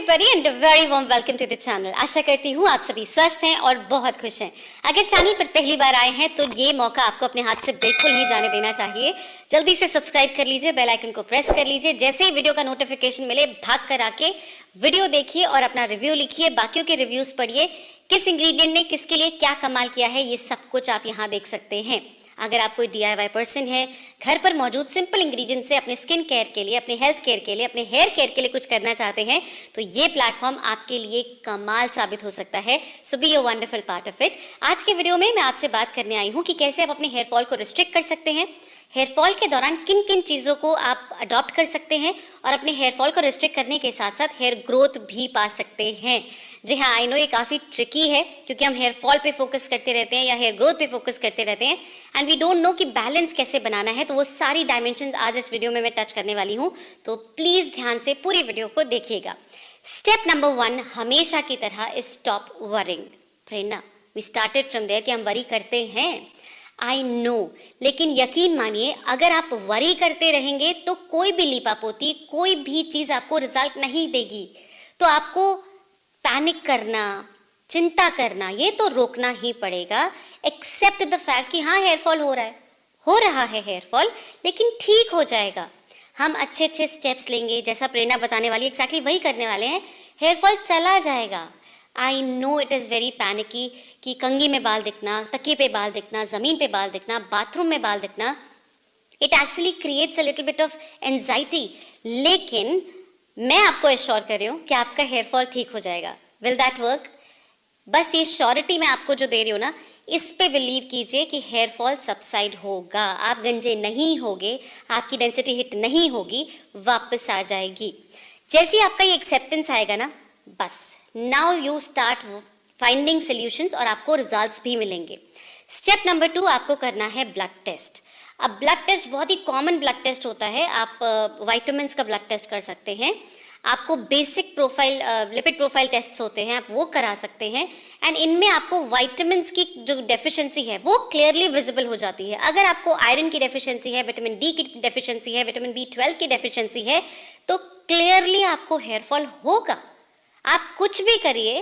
everybody and a very warm welcome to the channel। आशा करती हूँ आप सभी स्वस्थ हैं और बहुत खुश हैं। अगर चैनल पर पहली बार आए हैं तो ये मौका आपको अपने हाथ से बिल्कुल नहीं जाने देना चाहिए। जल्दी से सब्सक्राइब कर लीजिए, बेल आइकन को प्रेस कर लीजिए। जैसे ही वीडियो का नोटिफिकेशन मिले भाग कर आके वीडियो देखिए और अपना रिव्यू लिखिए, बाकियों के रिव्यूज पढ़िए। किस इंग्रेडिएंट ने किसके लिए क्या कमाल किया है ये सब कुछ आप यहाँ देख सकते हैं। अगर आप कोई DIY पर्सन है, घर पर मौजूद सिंपल इंग्रेडिएंट से अपने स्किन केयर के लिए, अपने हेल्थ केयर के लिए, अपने हेयर केयर के लिए कुछ करना चाहते हैं तो ये प्लेटफॉर्म आपके लिए कमाल साबित हो सकता है। So be a wonderful part of it. आज के वीडियो में मैं आपसे बात करने आई हूँ कि कैसे आप अपने हेयर फॉल को रिस्ट्रिक्ट कर सकते हैं, हेयर फॉल के दौरान किन किन चीज़ों को आप अडॉप्ट कर सकते हैं और अपने हेयर फॉल को रिस्ट्रिक्ट करने के साथ साथ हेयर ग्रोथ भी पा सकते हैं। जी हाँ, आई नो ये काफ़ी ट्रिकी है क्योंकि हम हेयर फॉल पे फोकस करते रहते हैं या हेयर ग्रोथ पे फोकस करते रहते हैं एंड वी डोंट नो कि बैलेंस कैसे बनाना है। तो वो सारी डायमेंशंस आज इस वीडियो में मैं टच करने वाली हूँ, तो प्लीज़ ध्यान से पूरी वीडियो को देखिएगा। स्टेप नंबर 1 हमेशा की तरह is stop worrying. Prerna, we started from there कि हम वरी करते हैं, आई नो, लेकिन यकीन मानिए अगर आप वरी करते रहेंगे तो कोई भी लीपापोती, कोई भी चीज़ आपको रिजल्ट नहीं देगी। तो आपको पैनिक करना, चिंता करना, ये तो रोकना ही पड़ेगा। एक्सेप्ट द फैक्ट कि हाँ हेयर फॉल हो रहा है हेयर फॉल, लेकिन ठीक हो जाएगा। हम अच्छे अच्छे स्टेप्स लेंगे, जैसा प्रेरणा बताने वाली एक्जैक्टली वही करने वाले हैं। हेयर फॉल चला जाएगा। I know it is very panicky कि कंघी में बाल दिखना, तकिए पे बाल दिखना, ज़मीन पे बाल दिखना, बाथरूम में बाल दिखना, it actually creates a little bit of anxiety. लेकिन मैं आपको एश्योर कर रही हूँ कि आपका हेयर फॉल ठीक हो जाएगा। Will that work? बस ये श्योरिटी मैं आपको जो दे रही हूँ ना, इस पे बिलीव कीजिए कि हेयर फॉल सबसाइड होगा। आप गंजे नहीं होगे, आपकी डेंसिटी हिट नहीं होगी, वापस आ जाएगी। जैसे ही आपका ये एक्सेप्टेंस आएगा ना, बस now you start finding solutions और आपको रिजल्ट्स भी मिलेंगे। स्टेप नंबर 2 आपको करना है ब्लड टेस्ट। अब ब्लड टेस्ट बहुत ही कॉमन ब्लड टेस्ट होता है। आप वाइटामिन्स का ब्लड टेस्ट कर सकते हैं, आपको basic profile lipid profile tests होते हैं, आप वो करा सकते हैं एंड इनमें आपको वाइटामिन्स की जो डेफिशिएंसी है वो क्लियरली विजिबल हो जाती है। अगर आपको आयरन की डेफिशिएंसी है, विटामिन D की डेफिशिएंसी है, विटामिन B12 की डेफिशिएंसी है, तो क्लियरली आपको हेयर फॉल होगा। आप कुछ भी करिए,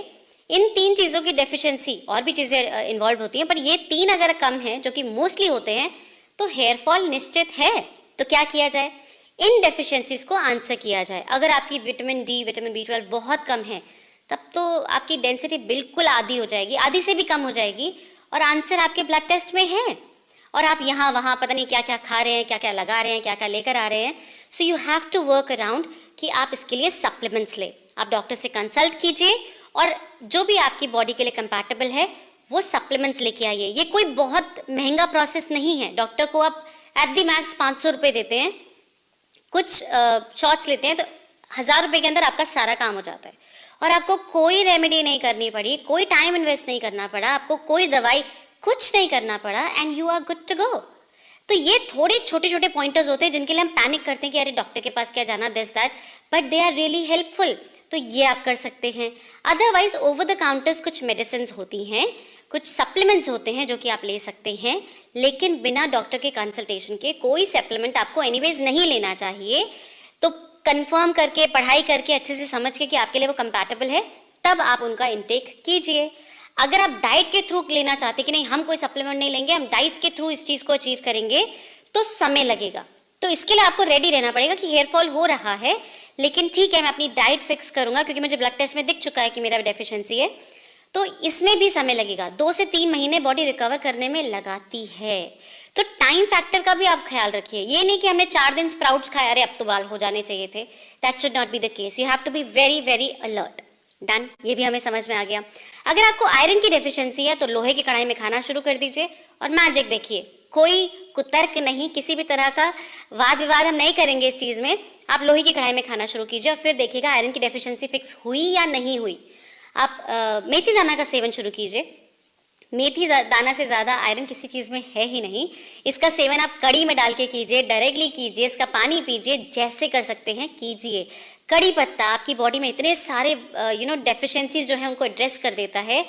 इन 3 चीज़ों की डेफिशिएंसी, और भी चीज़ें इन्वॉल्व होती हैं पर ये 3 अगर कम हैं, जो कि मोस्टली होते हैं, तो हेयर फॉल निश्चित है। तो क्या किया जाए? इन डेफिशिएंसीज को आंसर किया जाए। अगर आपकी विटामिन D, विटामिन B12 बहुत कम है, तब तो आपकी डेंसिटी बिल्कुल आधी हो जाएगी, आधी से भी कम हो जाएगी, और आंसर आपके ब्लड टेस्ट में है। और आप यहाँ वहाँ पता नहीं क्या क्या खा रहे हैं, क्या क्या लगा रहे हैं, क्या क्या लेकर आ रहे हैं। So you have to work around कि आप इसके लिए सप्लीमेंट्स लें। आप डॉक्टर से कंसल्ट कीजिए और जो भी आपकी बॉडी के लिए कंपैटिबल है वो सप्लीमेंट्स लेके आइए। ये कोई बहुत महंगा प्रोसेस नहीं है। डॉक्टर को आप एट दी मैक्स 500 रुपये देते हैं, कुछ शॉट्स लेते हैं, तो 1000 रुपये के अंदर आपका सारा काम हो जाता है और आपको कोई रेमेडी नहीं करनी पड़ी, कोई टाइम इन्वेस्ट नहीं करना पड़ा, आपको कोई दवाई कुछ नहीं करना पड़ा and you are good to go. तो ये थोड़े छोटे छोटे पॉइंटर्स होते हैं जिनके लिए हम पैनिक करते हैं कि अरे डॉक्टर के पास क्या जाना, this that, but they are really helpful. तो ये आप कर सकते हैं। अदरवाइज ओवर द काउंटर्स कुछ मेडिसिन होती हैं, कुछ सप्लीमेंट्स होते हैं जो कि आप ले सकते हैं, लेकिन बिना डॉक्टर के कंसल्टेशन के कोई सप्लीमेंट आपको एनीवेज नहीं लेना चाहिए। तो कंफर्म करके, पढ़ाई करके, अच्छे से समझ के कि आपके लिए वो कंपैटिबल है, तब आप उनका इंटेक कीजिए। अगर आप डाइट के थ्रू लेना चाहते कि नहीं हम कोई सप्लीमेंट नहीं लेंगे, हम डाइट के थ्रू इस चीज़ को अचीव करेंगे, तो समय लगेगा। तो इसके लिए आपको रेडी रहना पड़ेगा कि हेयर फॉल हो रहा है, लेकिन ठीक है मैं अपनी डाइट फिक्स करूंगा क्योंकि मुझे ब्लड टेस्ट में दिख चुका है कि मेरा डेफिशिएंसी है। तो इसमें भी समय लगेगा, 2 से 3 महीने बॉडी रिकवर करने में लगाती है। तो टाइम फैक्टर का भी आप ख्याल रखिए। ये नहीं कि हमने 4 दिन स्प्राउट्स खाए, अरे अब तो बाल हो जाने चाहिए थे। That should not be the case. You have to be very very alert. Done, ये भी हमें समझ में आ गया। अगर आपको आयरन की डेफिशिएंसी है तो लोहे की कढ़ाई में खाना शुरू कर दीजिए और मैजिक देखिए। कोई कुतर्क नहीं, किसी भी तरह का वाद विवाद हम नहीं करेंगे इस चीज़ में। आप लोहे की कढ़ाई में खाना शुरू कीजिए और फिर देखिएगा आयरन की डेफिशिएंसी फिक्स हुई या नहीं हुई। आप मेथी दाना का सेवन शुरू कीजिए। मेथी दाना से ज़्यादा आयरन किसी चीज़ में है ही नहीं। इसका सेवन आप कड़ी में डाल के कीजिए, डायरेक्टली कीजिए, इसका पानी पीजिए, जैसे कर सकते हैं कीजिए। कड़ी पत्ता आपकी बॉडी में इतने सारे डेफिशिएंसीज जो है उनको एड्रेस कर देता है।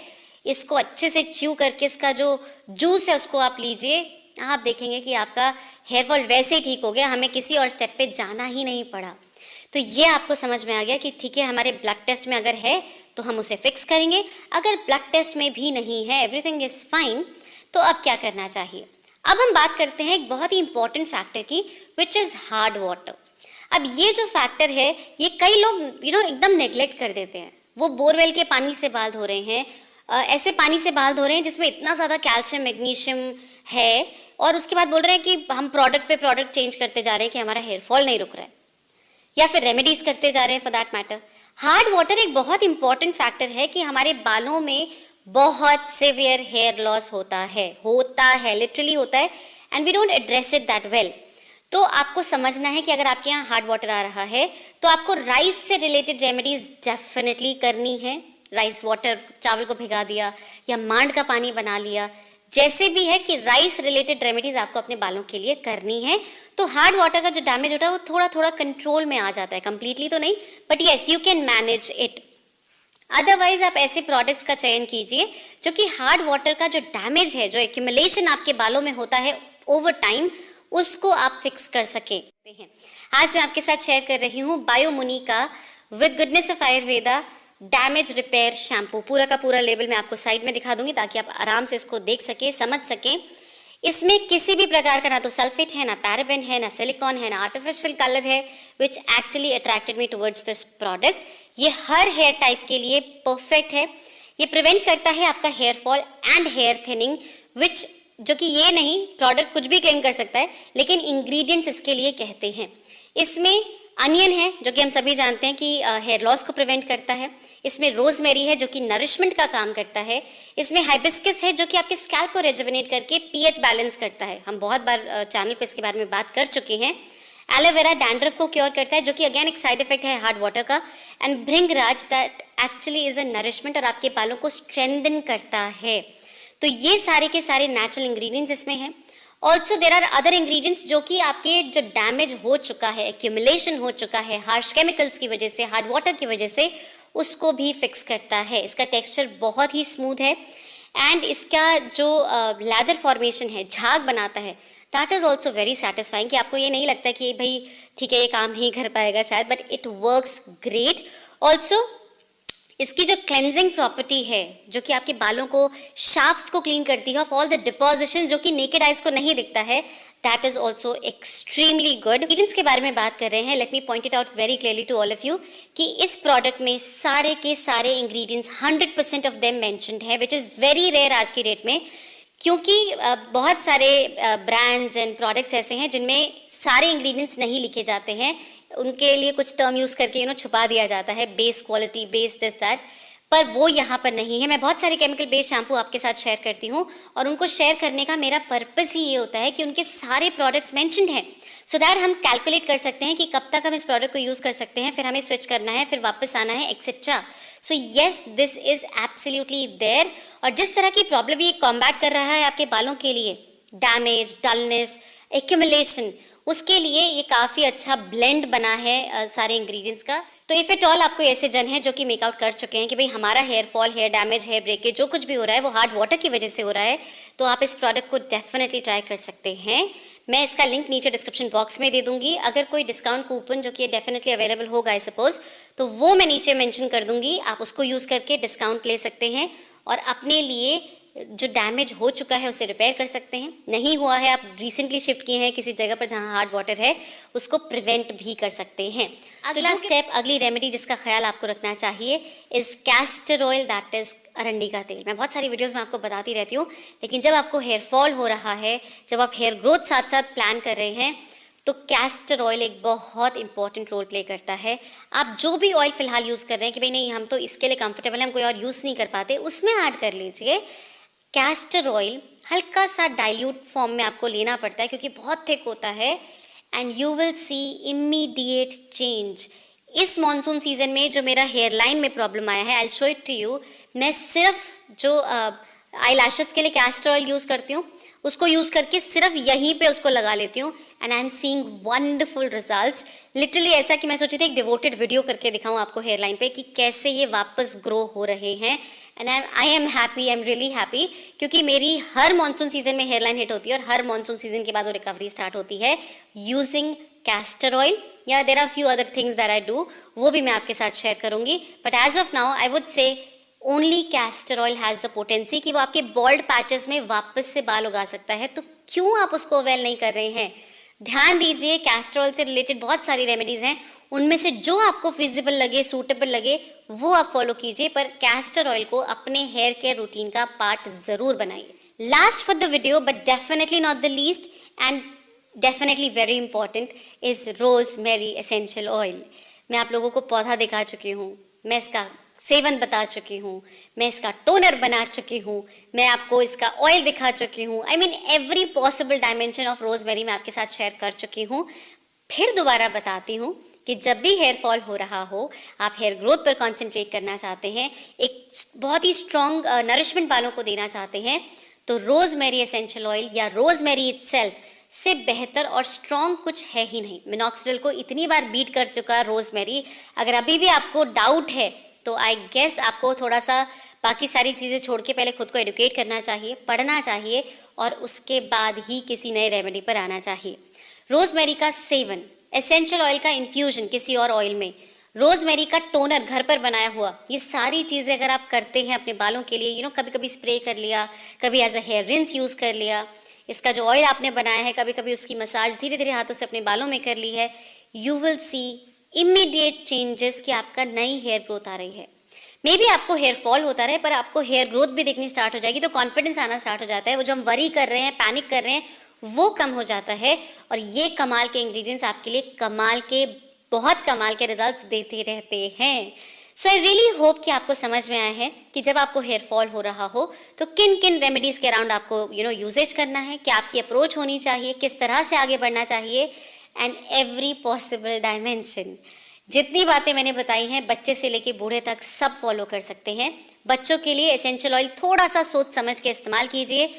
इसको अच्छे से च्यू करके इसका जो जूस है उसको आप लीजिए, आप देखेंगे कि आपका हेयर फॉल वैसे ही ठीक हो गया, हमें किसी और स्टेप पे जाना ही नहीं पड़ा। तो ये आपको समझ में आ गया कि ठीक है, हमारे ब्लड टेस्ट में अगर है तो हम उसे फिक्स करेंगे, अगर ब्लड टेस्ट में भी नहीं है, एवरीथिंग इज फाइन, तो अब क्या करना चाहिए। अब हम बात करते हैं एक बहुत ही इंपॉर्टेंट फैक्टर की, विच इज हार्ड वाटर। अब ये जो फैक्टर है ये कई लोग एकदम नेग्लेक्ट कर देते हैं। वो बोरवेल के पानी से बाल धो रहे हैं, ऐसे पानी से बाल धो रहे हैं जिसमें इतना ज़्यादा कैल्शियम मैग्नीशियम है, और उसके बाद बोल रहे हैं कि हम प्रोडक्ट पे प्रोडक्ट चेंज करते जा रहे हैं कि हमारा हेयर फॉल नहीं रुक रहा है, या फिर रेमेडीज करते जा रहे हैं for that matter. Hard water एक बहुत इंपॉर्टेंट फैक्टर है कि हमारे बालों में बहुत सिवियर हेयर लॉस होता है, लिटरली होता है, and we don't address it that well. तो आपको समझना है कि अगर आपके यहाँ हार्ड वाटर आ रहा है तो आपको राइस से रिलेटेड रेमेडीज डेफिनेटली करनी है। राइस वाटर, चावल को भिगा दिया या मांड का पानी बना लिया, जैसे भी है कि राइस रिलेटेड रेमेडीज आपको अपने बालों के लिए करनी है। तो हार्ड वाटर का जो डैमेज होता है वो थोड़ा थोड़ा कंट्रोल में आ जाता है, कंप्लीटली तो नहीं, but yes you can manage it. Otherwise आप ऐसे प्रोडक्ट्स का चयन कीजिए जो कि हार्ड वाटर का जो डैमेज है, जो एक्यूमुलेशन आपके बालों में होता है ओवर टाइम, उसको आप फिक्स कर सके हैं। आज मैं आपके साथ शेयर कर रही हूँ बायोमुनि का with goodness of Ayurveda damage repair shampoo. पूरा का पूरा लेबल मैं आपको साइड में दिखा दूंगी ताकि आप आराम से इसको देख सके, समझ सके। इसमें किसी भी प्रकार का ना तो सल्फेट है, ना पैराबेन है, ना सिलिकॉन है, ना आर्टिफिशियल कलर है, which actually attracted me towards this product. ये हर हेयर टाइप के लिए परफेक्ट है। ये प्रिवेंट करता है आपका hair fall and hair thinning, which जो कि ये नहीं, प्रोडक्ट कुछ भी क्लेम कर सकता है, लेकिन इंग्रेडिएंट्स इसके लिए कहते हैं। इसमें अनियन है जो कि हम सभी जानते हैं कि हेयर लॉस को प्रिवेंट करता है। इसमें रोजमेरी है जो कि नरिशमेंट का काम करता है। इसमें हाइबिस्कस है जो कि आपके स्कैल्प को रेजुवेनेट करके पीएच बैलेंस करता है। हम बहुत बार चैनल पे इसके बारे में बात कर चुके हैं। एलोवेरा डैंड्रफ को क्योर करता है जो कि अगेन एक साइड इफेक्ट है हार्ड वाटर का। And bhringraj that actually is a nourishment और आपके बालों को स्ट्रेंथन करता है। तो ये सारे के सारे नेचुरल इंग्रेडिएंट्स इसमें हैं। Also there are other ingredients जो कि आपके जो डैमेज हो चुका है, एक्यूमुलेशन हो चुका है हार्श केमिकल्स की वजह से, हार्ड वाटर की वजह से, उसको भी फिक्स करता है। इसका टेक्सचर बहुत ही स्मूथ है एंड इसका जो लैदर फॉर्मेशन है, झाग बनाता है, that is also very satisfying कि आपको ये नहीं लगता कि भाई ठीक है ये काम नहीं कर पाएगा शायद, but it works great. Also इसकी जो क्लेंजिंग प्रॉपर्टी है जो कि आपके बालों को, शाफ्ट्स को क्लीन करती है ऑफ ऑल द डिपोजिशन जो कि नेकेड आइज को नहीं दिखता है, that is also extremely good. Ingredients के बारे में बात कर रहे हैं, let me point it out very clearly to all of you कि इस प्रोडक्ट में सारे के सारे इंग्रेडिएंट्स 100% ऑफ देम मेंशन्ड है, विच इज़ वेरी रेयर आज की डेट में, क्योंकि बहुत सारे ब्रांड्स एंड प्रोडक्ट्स ऐसे हैं जिनमें सारे इंग्रेडिएंट्स नहीं लिखे जाते हैं। उनके लिए कुछ टर्म यूज़ करके छुपा दिया जाता है, base quality, base this that, पर वो यहाँ पर नहीं है। मैं बहुत सारे केमिकल बेस्ड शैम्पू आपके साथ शेयर करती हूँ और उनको शेयर करने का मेरा पर्पस ही ये होता है कि उनके सारे प्रोडक्ट्स मेंशन्ड हैं, सो दैट हम कैलकुलेट कर सकते हैं कि कब तक हम इस प्रोडक्ट को यूज़ कर सकते हैं, फिर हमें स्विच करना है, फिर वापस आना है, etcetera. So yes, this is absolutely there. और जिस तरह की प्रॉब्लम ये कॉम्बैट कर रहा है आपके बालों के लिए, डैमेज, डलनेस, एक्यूमुलेशन, उसके लिए ये काफ़ी अच्छा ब्लेंड बना है सारे इंग्रेडिएंट्स का। तो इफ एट ऑल आपको ऐसे जन है जो कि मेकआउट कर चुके हैं कि भाई हमारा hair fall, hair damage, hair breakage जो कुछ भी हो रहा है वो हार्ड वाटर की वजह से हो रहा है, तो आप इस प्रोडक्ट को डेफिनेटली ट्राई कर सकते हैं। मैं इसका लिंक नीचे डिस्क्रिप्शन बॉक्स में दे दूंगी। अगर कोई डिस्काउंट कूपन जो कि डेफिनेटली अवेलेबल होगा आई सपोज, तो वो मैं नीचे मेंशन कर दूंगी, आप उसको यूज़ करके डिस्काउंट ले सकते हैं और अपने लिए जो डैमेज हो चुका है उसे रिपेयर कर सकते हैं। नहीं हुआ है, आप रिसेंटली शिफ्ट किए हैं किसी जगह पर जहां हार्ड वाटर है, उसको प्रिवेंट भी कर सकते हैं। अगला स्टेप, अगली रेमेडी जिसका ख्याल आपको रखना चाहिए is castor oil, that is अरंडी का तेल। मैं बहुत सारी वीडियोस में आपको बताती रहती हूँ, लेकिन जब आपको हेयर फॉल हो रहा है, जब आप हेयर ग्रोथ साथ साथ प्लान कर रहे हैं, तो कैस्टर ऑयल एक बहुत इंपॉर्टेंट रोल प्ले करता है। आप जो भी ऑयल फिलहाल यूज़ कर रहे हैं कि भाई नहीं हम तो इसके लिए कंफर्टेबल हैं, हम कोई और यूज़ नहीं कर पाते, उसमें ऐड कर लीजिए कैस्टर ऑयल। हल्का सा डाइल्यूट फॉर्म में आपको लेना पड़ता है क्योंकि बहुत थिक होता है, and you will see immediate change. इस मॉनसून सीजन में जो मेरा हेयर लाइन में प्रॉब्लम आया है, I will show it to you. मैं सिर्फ जो आई लैशेस के लिए कैस्टर ऑयल यूज़ करती हूँ, उसको यूज़ करके सिर्फ यहीं पे उसको लगा लेती हूँ, and I am seeing wonderful results. Literally ऐसा कि मैं सोची थी एक डिवोटेड वीडियो करके दिखाऊँ आपको हेयर लाइन पे कि कैसे ये वापस ग्रो हो रहे हैं, and I am happy, I am really happy, क्योंकि मेरी हर मॉनसून सीजन में हेयरलाइन हिट होती है और हर मॉनसून सीजन के बाद वो रिकवरी स्टार्ट होती है यूजिंग कैस्टर ऑयल, या there are few other things that I do, वो भी मैं आपके साथ शेयर करूंगी। But as of now I would say only castor oil has the potency कि वो आपके बॉल्ड पैचेस में वापस से बाल उगा सकता है। तो क्यों आप उसको अवेल नहीं कर रहे हैं? ध्यान दीजिए, कैस्टर ऑयल से रिलेटेड बहुत सारी रेमेडीज़ हैं, उनमें से जो आपको फिजिबल लगे, सूटेबल लगे, वो आप फॉलो कीजिए, पर कैस्टर ऑयल को अपने हेयर केयर रूटीन का पार्ट ज़रूर बनाइए। Last for the video but definitely not the least and definitely very important is rosemary essential oil. मैं आप लोगों को पौधा दिखा चुकी हूँ, मैं इसका सेवन बता चुकी हूँ, मैं इसका टोनर बना चुकी हूँ, मैं आपको इसका ऑयल दिखा चुकी हूँ। I mean every possible dimension of rosemary मैं आपके साथ शेयर कर चुकी हूँ। फिर दोबारा बताती हूँ कि जब भी हेयर फॉल हो रहा हो, आप हेयर ग्रोथ पर कॉन्सेंट्रेट करना चाहते हैं, एक बहुत ही स्ट्रॉन्ग नरिशमेंट बालों को देना चाहते हैं, तो रोज़मेरी एसेंशियल ऑयल या रोज़मेरी इटसेल्फ से बेहतर और स्ट्रॉन्ग कुछ है ही नहीं। मिनॉक्सिडिल को इतनी बार बीट कर चुका रोज़मेरी, अगर अभी भी आपको डाउट है तो आई गेस आपको थोड़ा सा बाकी सारी चीज़ें छोड़ के पहले खुद को एडुकेट करना चाहिए, पढ़ना चाहिए, और उसके बाद ही किसी नए रेमेडी पर आना चाहिए। रोज़मेरी का सेवन, एसेंशियल ऑयल का इन्फ्यूजन किसी और ऑयल में, रोज़मेरी का टोनर घर पर बनाया हुआ, ये सारी चीज़ें अगर आप करते हैं अपने बालों के लिए, कभी कभी स्प्रे कर लिया, कभी as a hair rinse use कर लिया, इसका जो ऑयल आपने बनाया है कभी कभी उसकी मसाज धीरे धीरे हाथों से अपने बालों में कर ली है, you will see immediate changes कि आपका नई हेयर ग्रोथ आ रही है। मे बी आपको हेयर फॉल होता रहे पर आपको हेयर ग्रोथ भी दिखनी स्टार्ट हो जाएगी, तो कॉन्फिडेंस आना स्टार्ट हो जाता है। वो जो हम वरी कर रहे हैं, पैनिक कर रहे हैं, वो कम हो जाता है। और ये कमाल के इंग्रेडिएंट्स आपके लिए बहुत कमाल के रिजल्ट्स देते रहते हैं। सो आई रियली होप कि आपको समझ में आया है कि जब आपको हेयर फॉल हो रहा हो तो किन किन रेमेडीज़ के अराउंड आपको यूजेज करना है, क्या आपकी अप्रोच होनी चाहिए, किस तरह से आगे बढ़ना चाहिए, एंड एवरी पॉसिबल डायमेंशन। जितनी बातें मैंने बताई हैं, बच्चे से लेके बूढ़े तक सब फॉलो कर सकते हैं। बच्चों के लिए एसेंशियल ऑयल थोड़ा सा सोच समझ के इस्तेमाल कीजिए।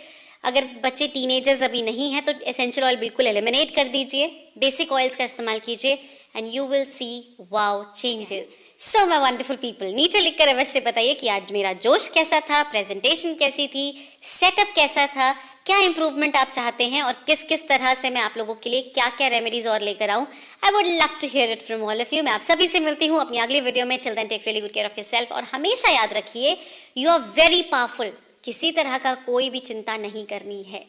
अगर बच्चे टीनेजर्स अभी नहीं हैं तो एसेंशियल ऑयल बिल्कुल एलिमिनेट कर दीजिए, बेसिक ऑयल्स का इस्तेमाल कीजिए, and you will C wow changes. So my wonderful people, नीचे लिखकर अवश्य बताइए कि आज मेरा जोश कैसा था, प्रेजेंटेशन कैसी थी, सेटअप कैसा था, क्या इंप्रूवमेंट आप चाहते हैं, और किस किस तरह से मैं आप लोगों के लिए क्या क्या रेमेडीज और लेकर आऊँ। I would love to hear it from all of you. मैं आप सभी से मिलती हूँ अपनी अगली वीडियो में। Till then take really good care of yourself, और हमेशा याद रखिए यू आर वेरी पावरफुल। किसी तरह का कोई भी चिंता नहीं करनी है।